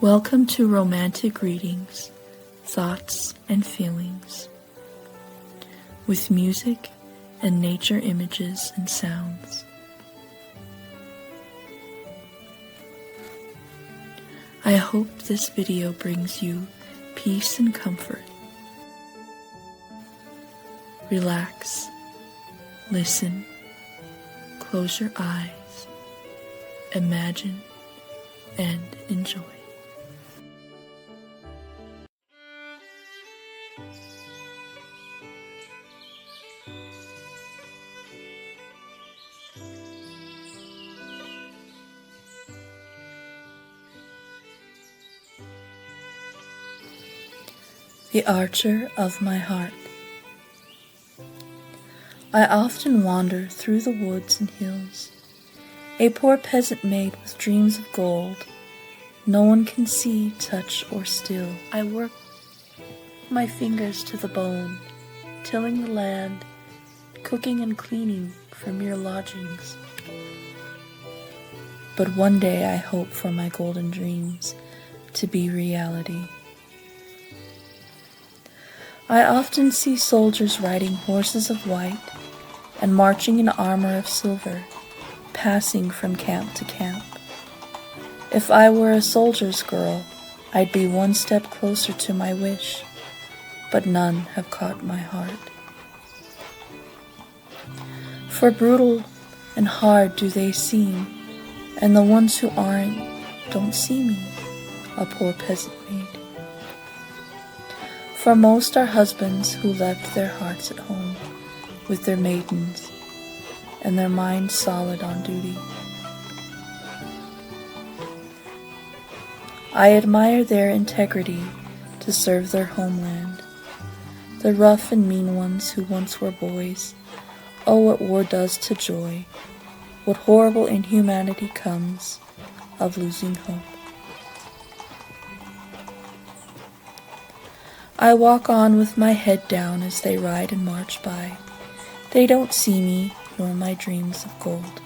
Welcome to Romantic Readings, Thoughts and Feelings, with music and nature images and sounds. I hope this video brings you peace and comfort. Relax, listen, close your eyes, imagine, and enjoy. The Archer of My Heart. I often wander through the woods and hills, a poor peasant maid with dreams of gold. No one can see, touch, or still. I work my fingers to the bone, tilling the land, cooking and cleaning for mere lodgings. But one day I hope for my golden dreams to be reality. I often see soldiers riding horses of white and marching in armor of silver, passing from camp to camp. If I were a soldier's girl, I'd be one step closer to my wish, but none have caught my heart. For brutal and hard do they seem, and the ones who aren't don't see me, a poor peasant maid. For most are husbands who left their hearts at home with their maidens, and their minds solid on duty. I admire their integrity to serve their homeland. The rough and mean ones who once were boys, oh, what war does to joy, what horrible inhumanity comes of losing hope. I walk on with my head down as they ride and march by. They don't see me, nor my dreams of gold.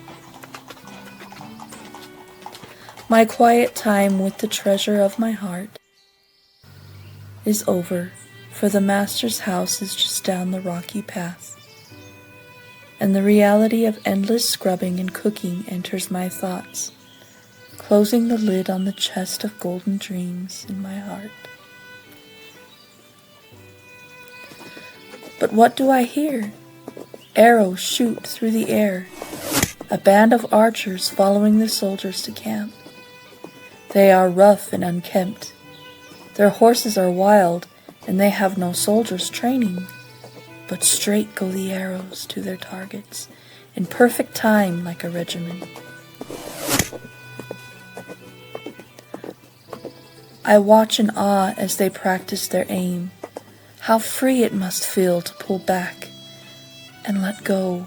My quiet time with the treasure of my heart is over, for the master's house is just down the rocky path, and the reality of endless scrubbing and cooking enters my thoughts, closing the lid on the chest of golden dreams in my heart. But what do I hear? Arrows shoot through the air, a band of archers following the soldiers to camp. They are rough and unkempt. Their horses are wild, and they have no soldiers' training. But straight go the arrows to their targets, in perfect time like a regiment. I watch in awe as they practice their aim. How free it must feel to pull back and let go,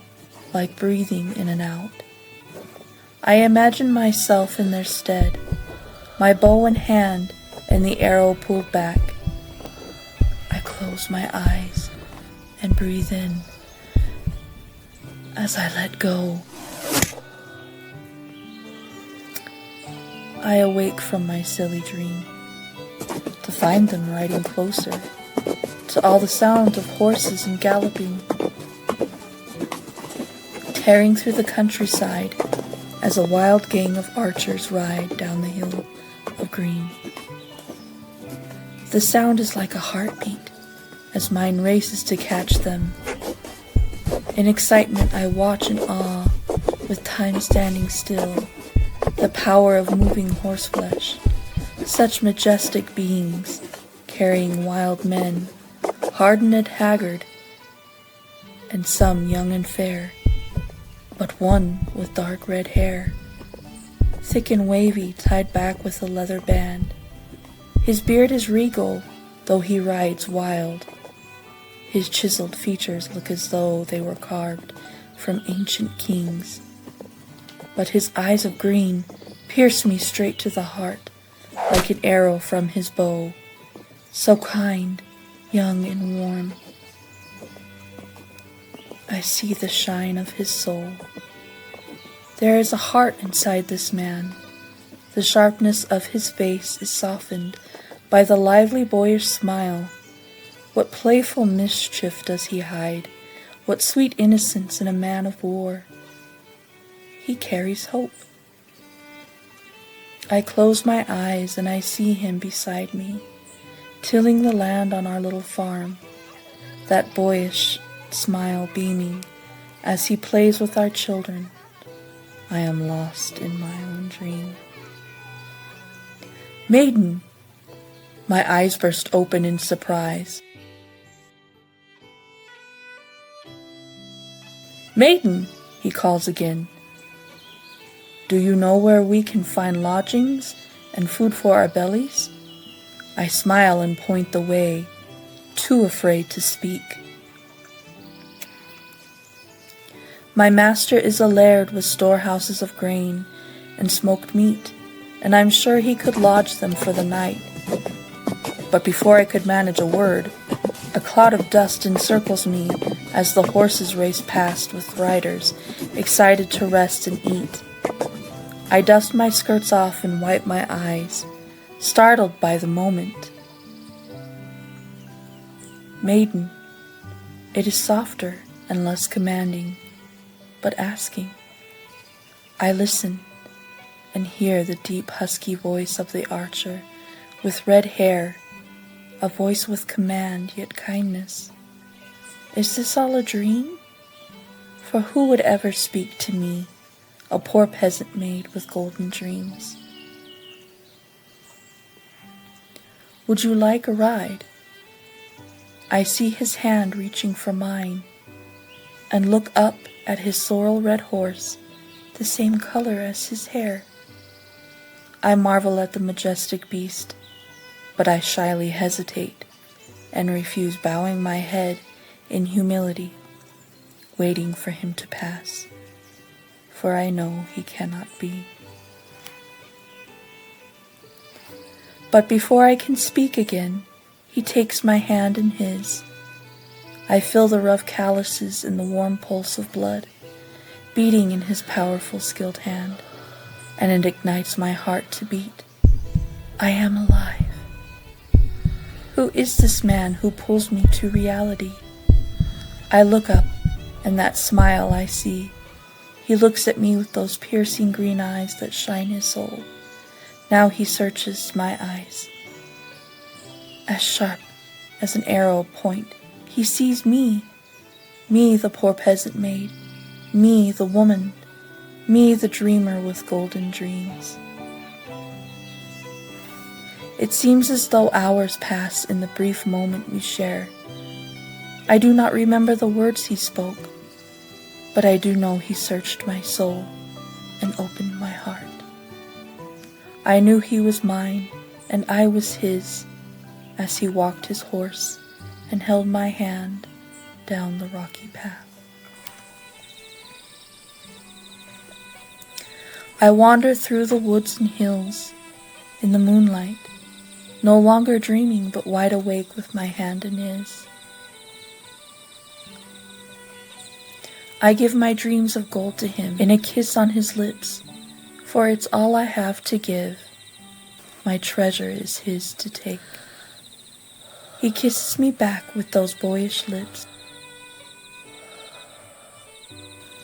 like breathing in and out. I imagine myself in their stead, my bow in hand and the arrow pulled back. I close my eyes and breathe in as I let go. I awake from my silly dream to find them riding closer, to all the sound of horses and galloping, tearing through the countryside as a wild gang of archers ride down the hill of green. The sound is like a heartbeat as mine races to catch them. In excitement I watch in awe, with time standing still, the power of moving horseflesh, such majestic beings carrying wild men, hardened and haggard, and some young and fair, but one with dark red hair, thick and wavy, tied back with a leather band. His beard is regal, though he rides wild. His chiseled features look as though they were carved from ancient kings. But his eyes of green pierce me straight to the heart, like an arrow from his bow, so kind, young and warm. I see the shine of his soul. There is a heart inside this man, The sharpness of his face is softened by the lively boyish smile. What playful mischief does he hide? What sweet innocence in a man of war? He carries hope. I close my eyes and I see him beside me, tilling the land on our little farm, that boyish smile beaming as he plays with our children. I am lost in my own dream. Maiden! My eyes burst open in surprise. Maiden! He calls again. Do you know where we can find lodgings and food for our bellies? I smile and point the way, too afraid to speak. My master is a laird with storehouses of grain and smoked meat, and I'm sure he could lodge them for the night. But before I could manage a word, a cloud of dust encircles me as the horses race past with riders, excited to rest and eat. I dust my skirts off and wipe my eyes, startled by the moment. Maiden, it is softer and less commanding, but asking. I listen and hear the deep husky voice of the archer with red hair, a voice with command yet kindness. Is this all a dream? For who would ever speak to me, a poor peasant maid with golden dreams? Would you like a ride? I see his hand reaching for mine, and look up at his sorrel red horse, the same color as his hair. I marvel at the majestic beast, but I shyly hesitate and refuse, bowing my head in humility, waiting for him to pass, for I know he cannot be. But before I can speak again, he takes my hand in his. I feel the rough calluses in the warm pulse of blood, beating in his powerful, skilled hand, and it ignites my heart to beat. I am alive. Who is this man who pulls me to reality? I look up, and that smile I see. He looks at me with those piercing green eyes that shine his soul. Now he searches my eyes. As sharp as an arrow point, he sees me. Me, the poor peasant maid. Me, the woman. Me, the dreamer with golden dreams. It seems as though hours pass in the brief moment we share. I do not remember the words he spoke, but I do know he searched my soul and opened my heart. I knew he was mine, and I was his, as he walked his horse and held my hand down the rocky path. I wander through the woods and hills in the moonlight, no longer dreaming but wide awake with my hand in his. I give my dreams of gold to him in a kiss on his lips, for it's all I have to give. My treasure is his to take. He kisses me back with those boyish lips,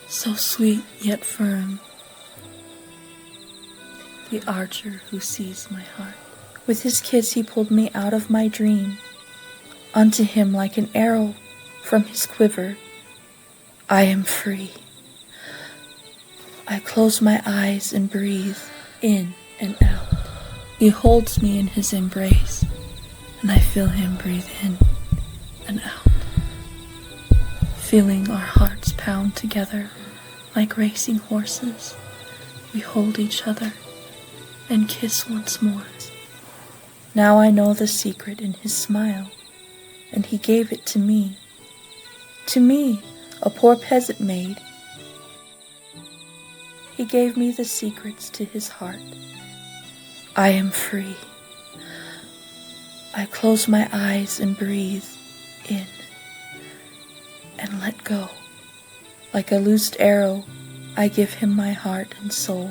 so sweet yet firm. The archer who sees my heart. With his kiss he pulled me out of my dream. Unto him like an arrow from his quiver, I am free. I close my eyes and breathe in and out. He holds me in his embrace, and I feel him breathe in and out. Feeling our hearts pound together like racing horses, we hold each other and kiss once more. Now I know the secret in his smile, and he gave it to me. To me, a poor peasant maid. He gave me the secrets to his heart. I am free. I close my eyes and breathe in and let go. Like a loosed arrow, I give him my heart and soul.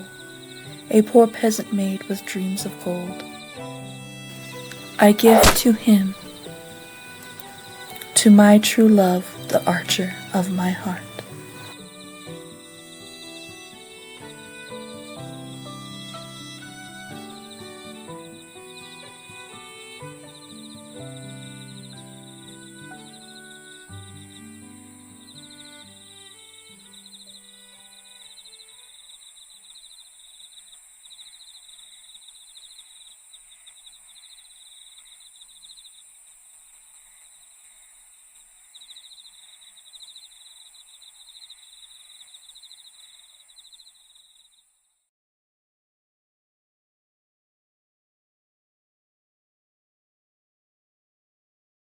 a poor peasant maid with dreams of gold. I give to him, to my true love, the archer of my heart.